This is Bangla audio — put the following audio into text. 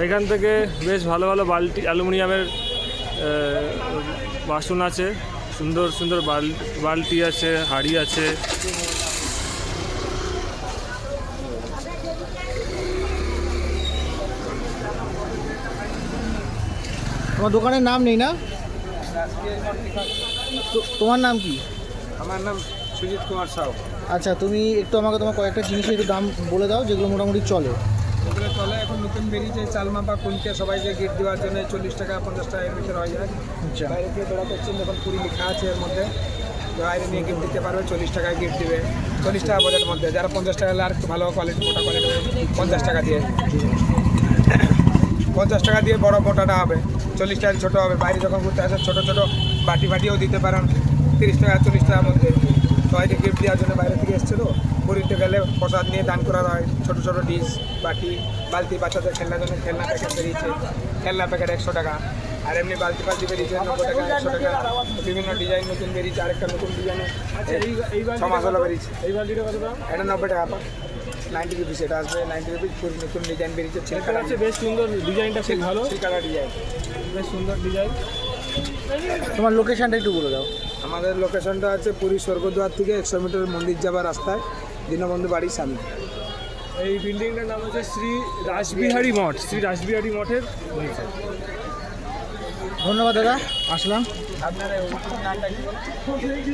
এখান থেকে বেশ ভালো ভালো বালতি, অ্যালুমিনিয়ামের বাসন আছে, সুন্দর সুন্দর বালতি আছে, হাঁড়ি আছে। তোমার দোকানের নাম নেই না? তোমার নাম কি? আমার নাম সুজিত কুমার সাউ। আচ্ছা, তুমি একটু আমাকে তোমার কয়েকটা জিনিসের একটু দাম বলে দাও যেগুলো মোটামুটি চলে। এগুলো চলে এখন নতুন বেরিয়েছে চালমা বা কুলকে সবাইকে গিফট দেওয়ার জন্য 40 টাকা 50 টাকা এর ভিতরে হয়ে যায়। আচ্ছা, বাইরে থেকে ধরা করছেন যখন 20 লেখা আছে এর মধ্যে, বাইরে নিয়ে গিফট দিতে পারবে, 40 টাকায় গিফট দিবে, 40 টাকা বাজেটের মধ্যে। যারা 50 টাকা হলে আর একটু ভালো কোয়ালিটি মোটা কোয়ালিটি 50 টাকা দিয়ে 50 টাকা দিয়ে বড় মোটাটা হবে, 40 টাকা ছোটো হবে। বাইরে যখন ঘুরতে আসে ছোটো ছোটো বাটিও দিতে পারেন 30 টাকা 40 টাকার মধ্যে। সবাইকে গিফট দেওয়ার জন্য বাইরে থেকে এসেছিলো, পুরীতে গেলে প্রসাদ নিয়ে দান করা হয়। ছোটো ছোটো ডিশ, বাটি, বালতি, বাচ্চাদের খেলনার জন্য খেলনা প্যাকেট বেরিয়েছে, খেলনা প্যাকেট 100 টাকা। আর এমনি বালতি বেরিয়েছে 90 টাকা, 100 টাকা। বিভিন্ন ডিজাইন নতুন বেরিয়েছে, আরেকটা নতুন ডিজাইনে 6 মাস হলো বেরিয়েছে। এই বালতিটা কত দাম? এটা 90 টাকা, 90 রুপিস এটা আসবে, 90 রুপিস। পুরো নতুন ডিজাইন বেরিয়েছে, ছিলকাটা আছে, বেশ সুন্দর ডিজাইনটা, খুব ভালো, ছিলকাটা ডিজাইন, বেশ সুন্দর ডিজাইন। তোমার লোকেশনটা একটু বলে দাও। আমাদের লোকেশনটা আছে পুরী স্বর্গদ্বার থেকে 100 মিটার মন্দির যাবার রাস্তায়, দীনবন্ধু বাড়ির সামনে। এই বিল্ডিংটার নাম হচ্ছে শ্রী রাসবিহারী মঠ, শ্রী রাসবিহারী মঠের নিচে। ধন্যবাদ দাদা, আসলাম। আপনার নামটা কি?